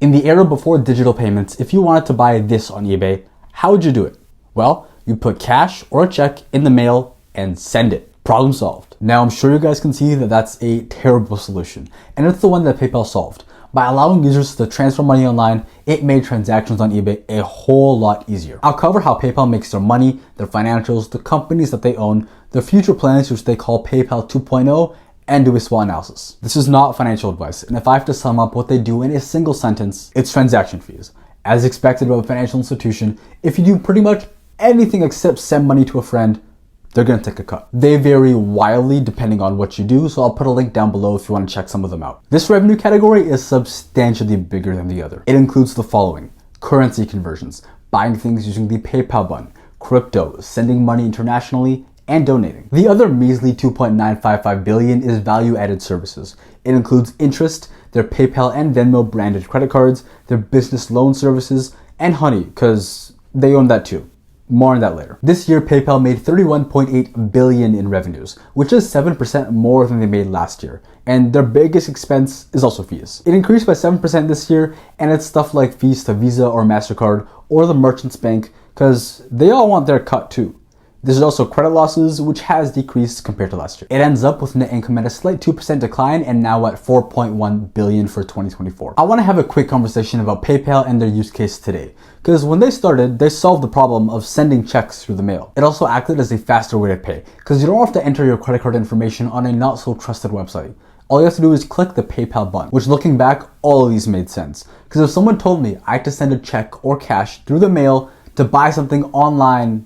In the era before digital payments, if you wanted to buy this on eBay, how would you do it? Well, you put cash or a check in the mail and send it. Problem solved. Now I'm sure you guys can see that that's a terrible solution, and it's the one that PayPal solved. By allowing users to transfer money online, it made transactions on eBay a whole lot easier. I'll cover how PayPal makes their money, their financials, the companies that they own, their future plans, which they call PayPal 2.0, and do a SWOT analysis. This is not financial advice, and if I have to sum up what they do in a single sentence, it's transaction fees. As expected of a financial institution, if you do pretty much anything except send money to a friend, they're gonna take a cut. They vary wildly depending on what you do, so I'll put a link down below if you want to check some of them out. This revenue category is substantially bigger than the other. It includes the following: currency conversions, buying things using the PayPal button, crypto, sending money internationally, and donating. The other measly $2.955 billion is value-added services. It includes interest, their PayPal and Venmo branded credit cards, their business loan services, and Honey, because they own that too. More on that later. This year, PayPal made $31.8 billion in revenues, which is 7% more than they made last year. And their biggest expense is also fees. It increased by 7% this year, and it's stuff like fees to Visa or MasterCard or the merchant's bank, because they all want their cut too. There's also credit losses, which has decreased compared to last year. It ends up with net income at a slight 2% decline and now at $4.1 billion for 2024. I want to have a quick conversation about PayPal and their use case today, because when they started, they solved the problem of sending checks through the mail. It also acted as a faster way to pay, because you don't have to enter your credit card information on a not so trusted website. All you have to do is click the PayPal button, which looking back, all of these made sense. Because if someone told me I had to send a check or cash through the mail to buy something online,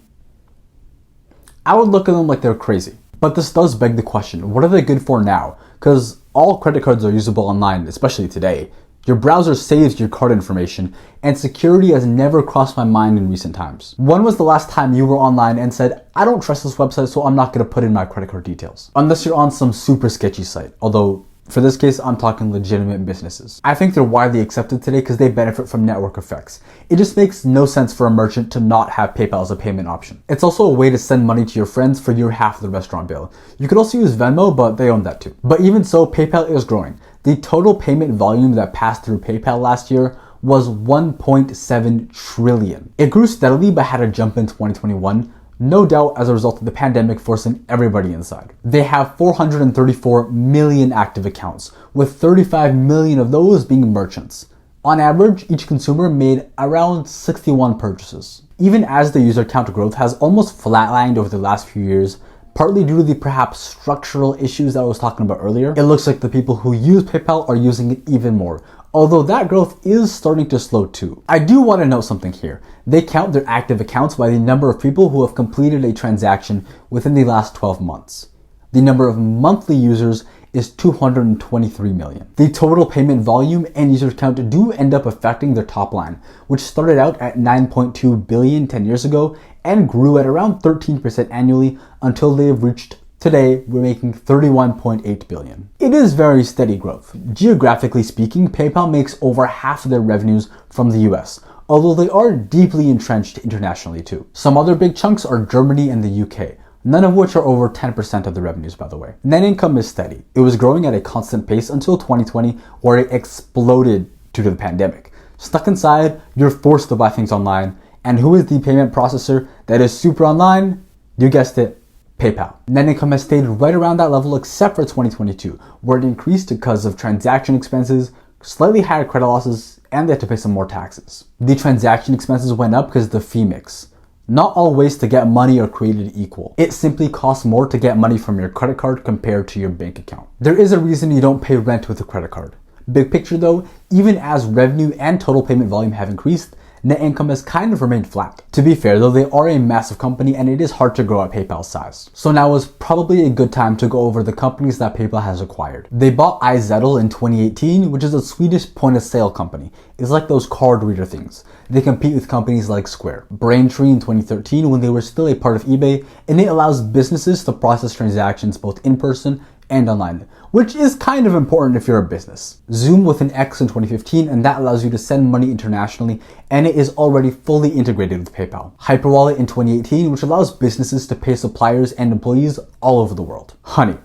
I would look at them like they're crazy. But this does beg the question, what are they good for now? Because all credit cards are usable online, especially today. Your browser saves your card information, and security has never crossed my mind in recent times. When was the last time you were online and said, I don't trust this website, so I'm not going to put in my credit card details? Unless you're on some super sketchy site, although for this case, I'm talking legitimate businesses. I think they're widely accepted today because they benefit from network effects. It just makes no sense for a merchant to not have PayPal as a payment option. It's also a way to send money to your friends for your half of the restaurant bill. You could also use Venmo, but they own that too. But even so, PayPal is growing. The total payment volume that passed through PayPal last year was 1.7 trillion. It grew steadily but had a jump in 2021. No doubt as a result of the pandemic forcing everybody inside. They have 434 million active accounts, with 35 million of those being merchants. On average, each consumer made around 61 purchases. Even as the user count growth has almost flatlined over the last few years, partly due to the perhaps structural issues that I was talking about earlier, it looks like the people who use PayPal are using it even more. Although that growth is starting to slow too. I do want to note something here. They count their active accounts by the number of people who have completed a transaction within the last 12 months. The number of monthly users is 223 million. The total payment volume and user count do end up affecting their top line, which started out at 9.2 billion 10 years ago and grew at around 13% annually until they have reached today, we're making 31.8 billion. It is very steady growth. Geographically speaking, PayPal makes over half of their revenues from the US, although they are deeply entrenched internationally too. Some other big chunks are Germany and the UK, none of which are over 10% of the revenues, by the way. Net income is steady. It was growing at a constant pace until 2020, where it exploded due to the pandemic. Stuck inside, you're forced to buy things online. And who is the payment processor that is super online? You guessed it, PayPal. Net income has stayed right around that level except for 2022, where it increased because of transaction expenses, slightly higher credit losses, and they had to pay some more taxes. The transaction expenses went up because of the fee mix. Not all ways to get money are created equal. It simply costs more to get money from your credit card compared to your bank account. There is a reason you don't pay rent with a credit card. Big picture though, even as revenue and total payment volume have increased, net income has kind of remained flat. To be fair though, they are a massive company and it is hard to grow at PayPal's size. So now is probably a good time to go over the companies that PayPal has acquired. They bought iZettle in 2018, which is a Swedish point of sale company. It's like those card reader things. They compete with companies like Square. Braintree in 2013 when they were still a part of eBay, and it allows businesses to process transactions both in person and online, which is kind of important if you're a business. Zoom with an X in 2015, and that allows you to send money internationally, and it is already fully integrated with PayPal. Hyperwallet in 2018, which allows businesses to pay suppliers and employees all over the world. Honey.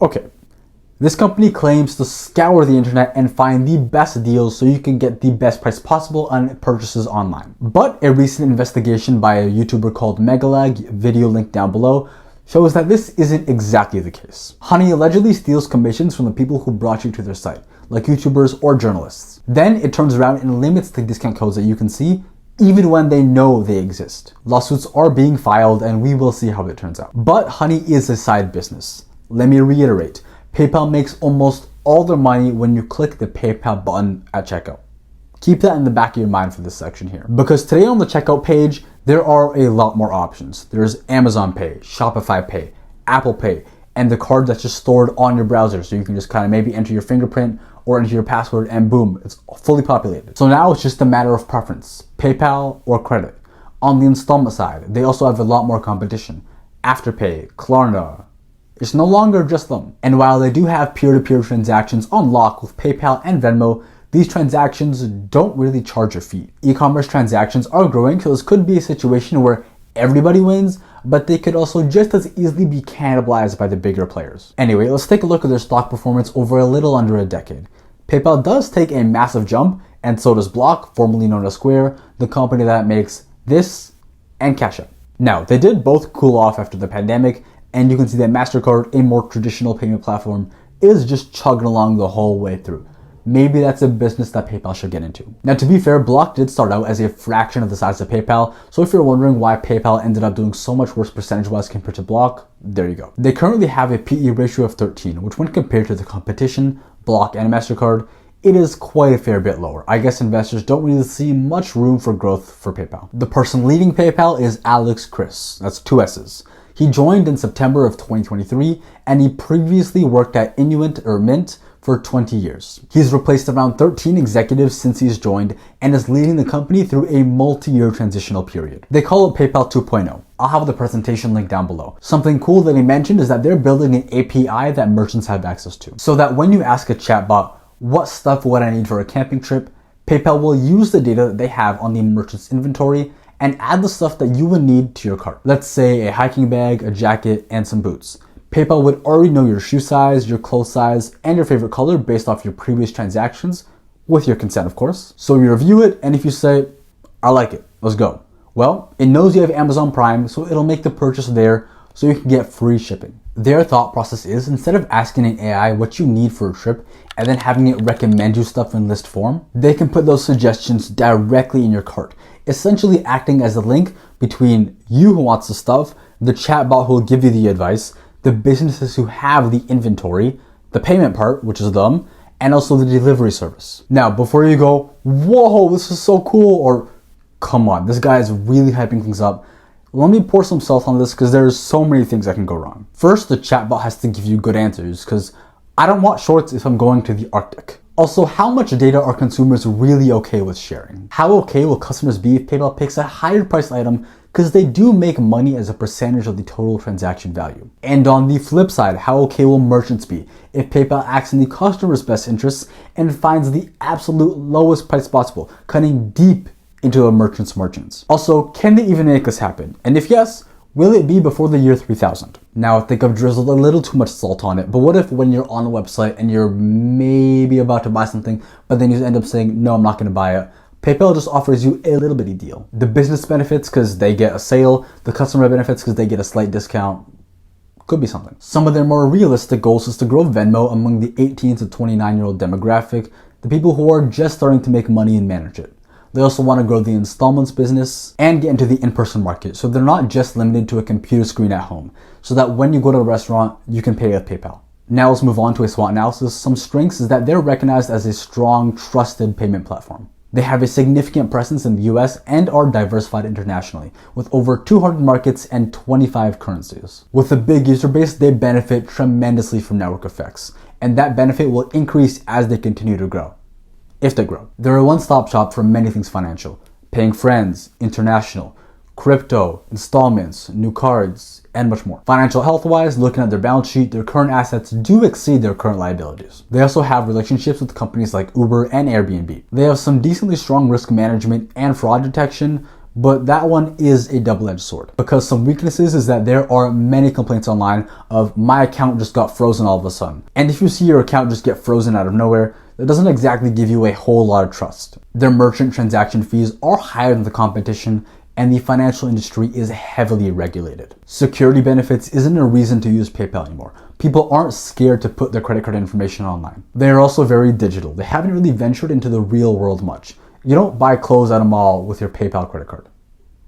Okay, This company claims to scour the internet and find the best deals so you can get the best price possible on purchases online. But a recent investigation by a YouTuber called Megalag, video link down below, shows that this isn't exactly the case. Honey allegedly steals commissions from the people who brought you to their site, like YouTubers or journalists. Then it turns around and limits the discount codes that you can see, even when they know they exist. Lawsuits are being filed and we will see how it turns out. But Honey is a side business. Let me reiterate, PayPal makes almost all their money when you click the PayPal button at checkout. Keep that in the back of your mind for this section here. Because today on the checkout page, there are a lot more options. There's Amazon Pay, Shopify Pay, Apple Pay, and the card that's just stored on your browser. So you can just kind of maybe enter your fingerprint or enter your password and boom, it's fully populated. So now it's just a matter of preference, PayPal or credit. On the installment side, they also have a lot more competition. Afterpay, Klarna. It's no longer just them. And while they do have peer-to-peer transactions on lock with PayPal and Venmo, these transactions don't really charge a fee. E-commerce transactions are growing, so this could be a situation where everybody wins, but they could also just as easily be cannibalized by the bigger players. Anyway, let's take a look at their stock performance over a little under a decade. PayPal does take a massive jump, and so does Block, formerly known as Square, the company that makes this and Cash App. Now, they did both cool off after the pandemic, and you can see that MasterCard, a more traditional payment platform, is just chugging along the whole way through. Maybe that's a business that PayPal should get into. Now, to be fair, Block did start out as a fraction of the size of PayPal, so if you're wondering why PayPal ended up doing so much worse percentage-wise compared to Block, there you go. They currently have a PE ratio of 13, which when compared to the competition, Block and MasterCard, it is quite a fair bit lower. I guess investors don't really see much room for growth for PayPal. The person leading PayPal is Alex Chris, that's 2 S's. He joined in September of 2023, and he previously worked at Mint for 20 years. He's replaced around 13 executives since he's joined and is leading the company through a multi-year transitional period. They call it PayPal 2.0. I'll have the presentation link down below. Something cool that he mentioned is that they're building an API that merchants have access to, so that when you ask a chatbot, what stuff would I need for a camping trip, PayPal will use the data that they have on the merchant's inventory and add the stuff that you would need to your cart. Let's say a hiking bag, a jacket, and some boots. PayPal would already know your shoe size, your clothes size, and your favorite color based off your previous transactions, with your consent of course. So you review it, and if you say, I like it, let's go. Well, it knows you have Amazon Prime, so it'll make the purchase there so you can get free shipping. Their thought process is, instead of asking an AI what you need for a trip and then having it recommend you stuff in list form, they can put those suggestions directly in your cart, essentially acting as a link between you who wants the stuff, the chatbot who will give you the advice, the businesses who have the inventory, the payment part, which is them, and also the delivery service. Now, before you go, whoa, this is so cool, or come on, this guy is really hyping things up, let me pour some salt on this because there's so many things that can go wrong. First, the chatbot has to give you good answers because I don't want shorts if I'm going to the Arctic. Also, how much data are consumers really okay with sharing? How okay will customers be if PayPal picks a higher priced item because they do make money as a percentage of the total transaction value? And on the flip side, how okay will merchants be if PayPal acts in the customer's best interests and finds the absolute lowest price possible, cutting deep into a merchant's margins? Also, can they even make this happen? And if yes, will it be before the year 3000? Now, I think I've drizzled a little too much salt on it, but what if when you're on a website and you're maybe about to buy something, but then you end up saying, no, I'm not going to buy it? PayPal just offers you a little bitty deal. The business benefits because they get a sale, the customer benefits because they get a slight discount. Could be something. Some of their more realistic goals is to grow Venmo among the 18 to 29-year-old demographic, the people who are just starting to make money and manage it. They also want to grow the installments business and get into the in-person market, so they're not just limited to a computer screen at home, so that when you go to a restaurant, you can pay with PayPal. Now let's move on to a SWOT analysis. Some strengths is that they're recognized as a strong, trusted payment platform. They have a significant presence in the US and are diversified internationally, with over 200 markets and 25 currencies. With a big user base, they benefit tremendously from network effects, and that benefit will increase as they continue to grow. If they grow. They're a one-stop shop for many things financial: paying friends, international, crypto, installments, new cards, and much more. Financial health-wise, looking at their balance sheet, their current assets do exceed their current liabilities. They also have relationships with companies like Uber and Airbnb. They have some decently strong risk management and fraud detection, But that one is a double-edged sword, because some weaknesses is that there are many complaints online of my account just got frozen all of a sudden. And if you see your account just get frozen out of nowhere, that doesn't exactly give you a whole lot of trust. Their merchant transaction fees are higher than the competition, and the financial industry is heavily regulated. Security benefits isn't a reason to use PayPal anymore. People aren't scared to put their credit card information online. They are also very digital. They haven't really ventured into the real world much. You don't buy clothes at a mall with your PayPal credit card.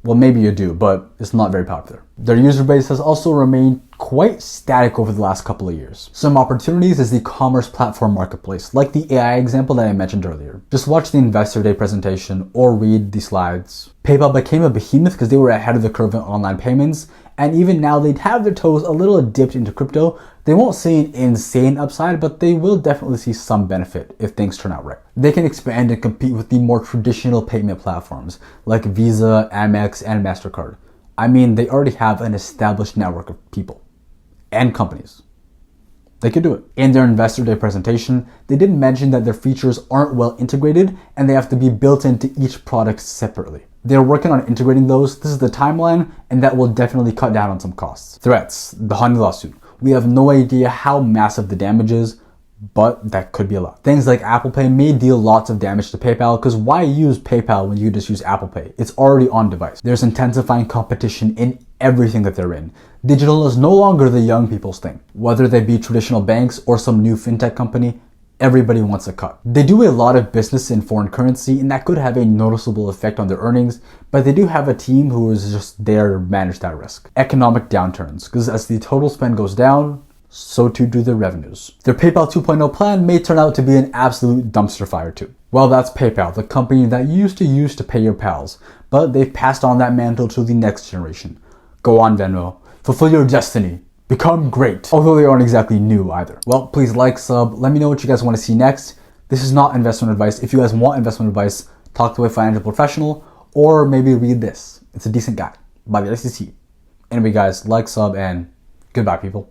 Well, maybe you do, but it's not very popular. Their user base has also remained quite static over the last couple of years. Some opportunities is the commerce platform marketplace, like the AI example that I mentioned earlier. Just watch the Investor Day presentation or read the slides. PayPal became a behemoth because they were ahead of the curve in online payments, and even now they'd have their toes a little dipped into crypto. They won't see an insane upside, but they will definitely see some benefit if things turn out right. They can expand and compete with the more traditional payment platforms like Visa, Amex, and MasterCard. I mean, they already have an established network of people and companies. They could do it. In their Investor Day presentation, they did mention that their features aren't well integrated and they have to be built into each product separately. They're working on integrating those. This is the timeline, and that will definitely cut down on some costs. Threats, the Honey lawsuit. We have no idea how massive the damage is, but that could be a lot. Things like Apple Pay may deal lots of damage to PayPal, because why use PayPal when you just use Apple Pay? It's already on device. There's intensifying competition in everything that they're in. Digital is no longer the young people's thing. Whether they be traditional banks or some new fintech company, everybody wants a cut. They do a lot of business in foreign currency, and that could have a noticeable effect on their earnings, but they do have a team who is just there to manage that risk. Economic downturns, because as the total spend goes down, so too do their revenues. Their PayPal 2.0 plan may turn out to be an absolute dumpster fire too. Well, that's PayPal, the company that you used to use to pay your pals, but they've passed on that mantle to the next generation. Go on, Venmo. Fulfill your destiny. Become great. Although they aren't exactly new either. Well, please like, sub, let me know what you guys want to see next. This is not investment advice. If you guys want investment advice, talk to a financial professional, or maybe read this. It's a decent guide by the SEC. Anyway guys, like, sub, and goodbye people.